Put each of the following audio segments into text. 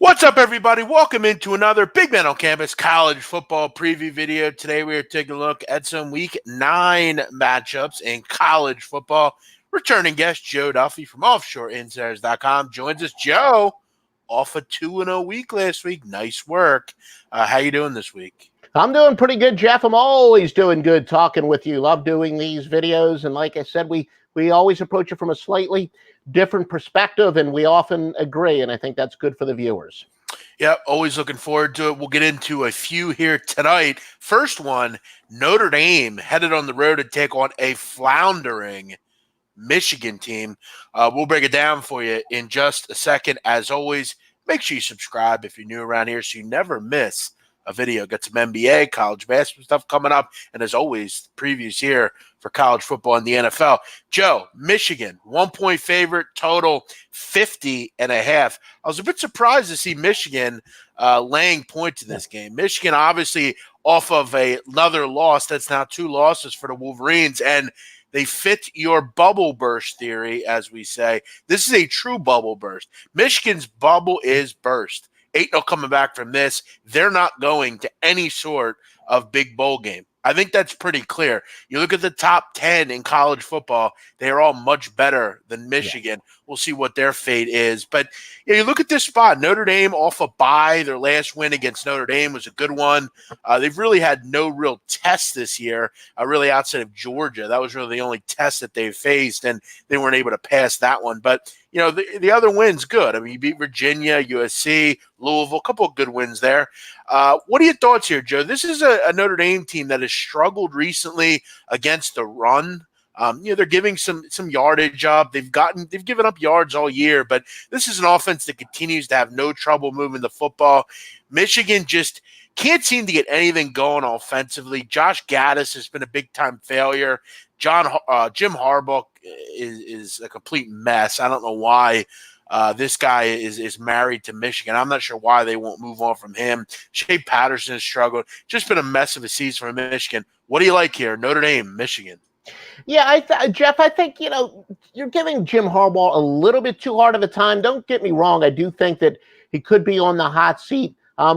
What's up, everybody? Welcome into another Big Man on Campus college football preview video. Today, we are taking a look at some Week 9 matchups in college football. Returning guest Joe Duffy from OffshoreInsiders.com joins us. Joe, off a 2-0 week last week. Nice work. How you doing this week? I'm doing pretty good, Jeff. I'm always doing good talking with you. Love doing these videos. And like I said, we always approach it from a slightly different perspective, and we often agree. And I think that's good for the viewers. Yeah, always looking forward to it. We'll get into a few here tonight. First one, Notre Dame headed on the road to take on a floundering Michigan team. We'll break it down for you in just a second. As always, make sure you subscribe if you're new around here so you never miss a video. Got some NBA, college basketball stuff coming up, and as always, previews here for college football and the NFL. Joe, Michigan, 1-point favorite, total 50.5. I was a bit surprised to see Michigan laying points in this game. Michigan obviously off of another loss. That's now 2 losses for the Wolverines, and they fit your bubble burst theory, as we say. This is a true bubble burst. Michigan's bubble is burst. 8-0 coming back from this. They're not going to any sort of big bowl game. I think that's pretty clear. You look at the top 10 in college football, they are all much better than Michigan. Yeah. We'll see what their fate is. But you look at this spot, Notre Dame off a bye. Their last win against Notre Dame was a good one. They've really had no real test this year, really outside of Georgia. That was really the only test that they've faced, and they weren't able to pass that one. But the other wins good. I mean, you beat Virginia, USC, Louisville, a couple of good wins there. What are your thoughts here, Joe? This is a Notre Dame team that has struggled recently against the run. They're giving some yardage up. They've given up yards all year, but this is an offense that continues to have no trouble moving the football. Michigan just can't seem to get anything going offensively. Josh Gaddis has been a big-time failure. Jim Harbaugh is a complete mess. I don't know why this guy is married to Michigan. I'm not sure why they won't move on from him. Shea Patterson has struggled. Just been a mess of a season for Michigan. What do you like here? Notre Dame, Michigan. Yeah, Jeff, I think, you're giving Jim Harbaugh a little bit too hard of a time. Don't get me wrong. I do think that he could be on the hot seat.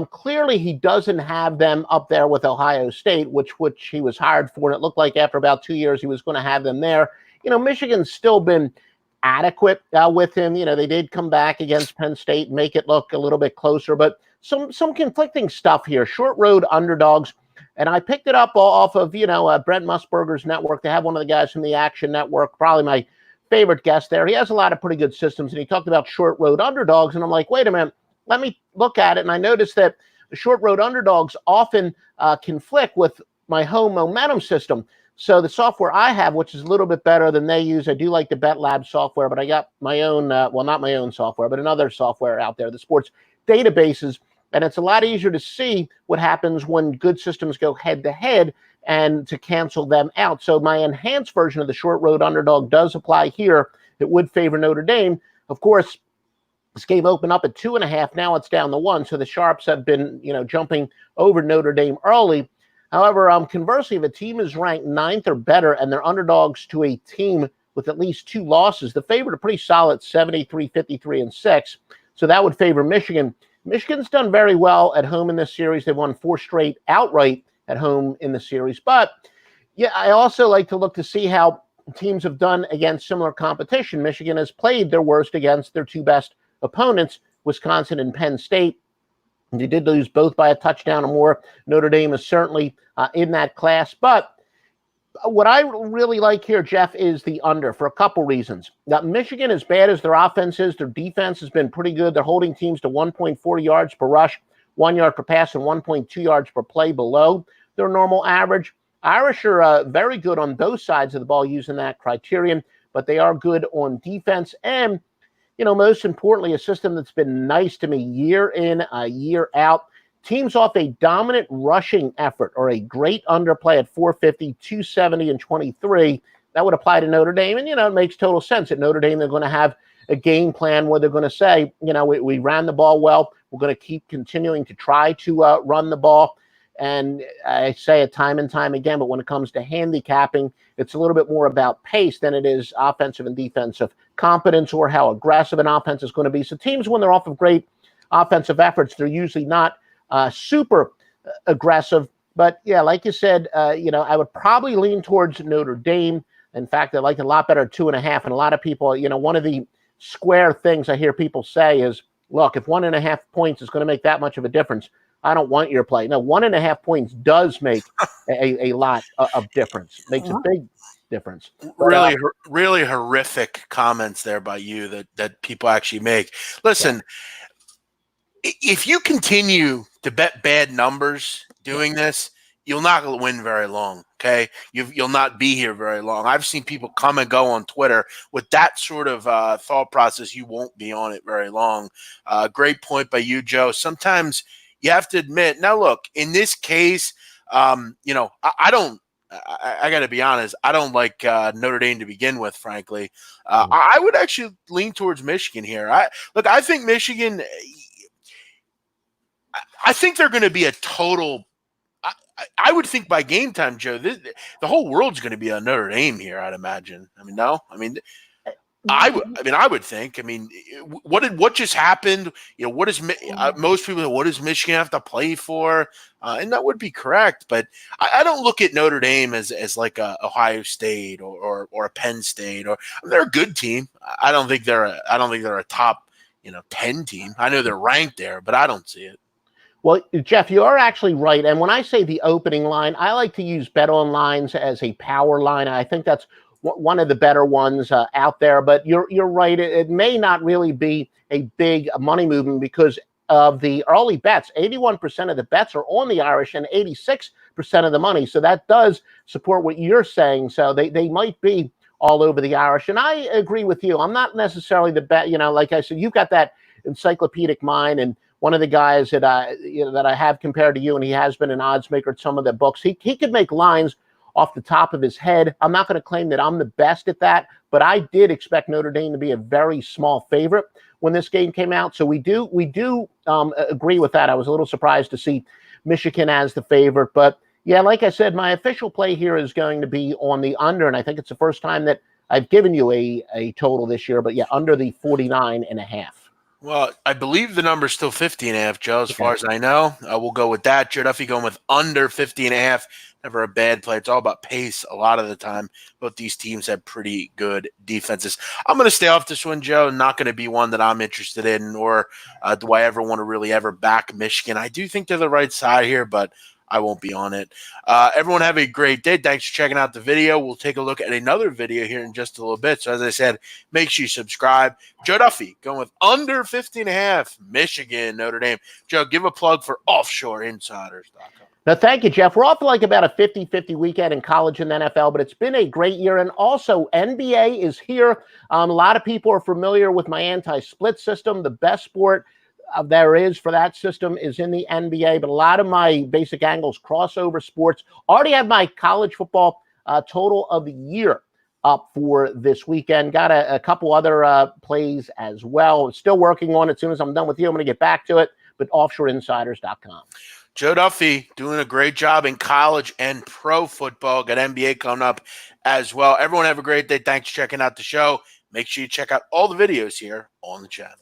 Clearly, he doesn't have them up there with Ohio State, which he was hired for. And it looked like after about 2 years, he was going to have them there. Michigan's still been adequate with him. They did come back against Penn State and make it look a little bit closer. But some conflicting stuff here. Short road underdogs. And I picked it up off of, Brent Musburger's network. They have one of the guys from the Action Network, probably my favorite guest there. He has a lot of pretty good systems, and he talked about short road underdogs. And I'm like, wait a minute, let me look at it. And I noticed that the short road underdogs often conflict with my home momentum system. So the software I have, which is a little bit better than they use, I do like the Bet Lab software, but I got my own, not my own software, but another software out there, the sports databases. And it's a lot easier to see what happens when good systems go head-to-head and to cancel them out. So my enhanced version of the short road underdog does apply here. It would favor Notre Dame. Of course, this game opened up at 2.5. Now it's down to 1. So the Sharps have been, jumping over Notre Dame early. However, conversely, if a team is ranked 9th or better and they're underdogs to a team with at least 2 losses, the favorite are pretty solid, 73, 53, and 6. So that would favor Michigan. Michigan's done very well at home in this series. They've won 4 straight outright at home in the series. But, yeah, I also like to look to see how teams have done against similar competition. Michigan has played their worst against their 2 best opponents, Wisconsin and Penn State. They did lose both by a touchdown or more. Notre Dame is certainly in that class. But what I really like here, Jeff, is the under for a couple reasons. Now, Michigan, as bad as their offense is, their defense has been pretty good. They're holding teams to 1.4 yards per rush, 1 yard per pass, and 1.2 yards per play below their normal average. Irish are very good on both sides of the ball using that criterion, but they are good on defense. And, most importantly, a system that's been nice to me year in, year out. Teams off a dominant rushing effort or a great underplay at 450, 270, and 23. That would apply to Notre Dame. And, it makes total sense. At Notre Dame, they're going to have a game plan where they're going to say, we ran the ball well. We're going to keep continuing to try to run the ball. And I say it time and time again, but when it comes to handicapping, it's a little bit more about pace than it is offensive and defensive competence or how aggressive an offense is going to be. So teams, when they're off of great offensive efforts, they're usually not super aggressive. But yeah, like you said, I would probably lean towards Notre Dame. In fact, I like it a lot better 2.5. And a lot of people, one of the square things I hear people say is, look, if 1.5 points is going to make that much of a difference, I don't want your play. No, 1.5 points does make a lot of difference. Makes a big difference. But, really horrific comments there by you that people actually make. Listen, if you continue to bet bad numbers doing this, you'll not win very long. Okay, you'll not be here very long. I've seen people come and go on Twitter with that sort of thought process. You won't be on it very long. Great point by you, Joe. Sometimes you have to admit. Now, look, in this case, I don't. I got to be honest. I don't like Notre Dame to begin with. Frankly, I would actually lean towards Michigan here. I think Michigan. I think they're going to be a total. I would think by game time, Joe, the whole world's going to be on Notre Dame here. I'd imagine. I mean, no. I mean, I would think. I mean, what just happened? What is most people? What does Michigan have to play for? And that would be correct. But I don't look at Notre Dame as like a Ohio State or a Penn State. They're a good team. I don't think they're a top 10 team. I know they're ranked there, but I don't see it. Well, Jeff, you are actually right. And when I say the opening line, I like to use Bet Online as a power line. I think that's one of the better ones out there. But you're right. It may not really be a big money movement because of the early bets. 81% of the bets are on the Irish and 86% of the money. So that does support what you're saying. So they might be all over the Irish. And I agree with you. I'm not necessarily the bet. Like I said, you've got that encyclopedic mind, and one of the guys that I have compared to you, and he has been an odds maker at some of the books. He could make lines off the top of his head. I'm not going to claim that I'm the best at that, but I did expect Notre Dame to be a very small favorite when this game came out. So we do agree with that. I was a little surprised to see Michigan as the favorite, but yeah, like I said, my official play here is going to be on the under, and I think it's the first time that I've given you a total this year. But yeah, under the 49.5. Well, I believe the number is still 50.5, Joe, as far as I know. We'll go with that. Joe Duffy going with under 50.5. Never a bad play. It's all about pace a lot of the time. Both these teams have pretty good defenses. I'm going to stay off this one, Joe. Not going to be one that I'm interested in, nor do I ever want to really ever back Michigan. I do think they're the right side here, but I won't be on it. Everyone have a great day. Thanks for checking out the video. We'll take a look at another video here in just a little bit. So as I said, make sure you subscribe. Joe Duffy going with under 50.5, Michigan, Notre Dame. Joe, give a plug for offshoreinsiders.com. Now, thank you, Jeff. We're off like about a 50-50 weekend in college and NFL, but it's been a great year. And also, NBA is here. A lot of people are familiar with my anti-split system. The best sport there is for that system is in the NBA, but a lot of my basic angles, crossover sports. Already have my college football total of the year up for this weekend. Got a couple other plays as well. Still working on it. As soon as I'm done with you, I'm going to get back to it, but offshoreinsiders.com. Joe Duffy doing a great job in college and pro football. Got NBA coming up as well. Everyone have a great day. Thanks for checking out the show. Make sure you check out all the videos here on the channel.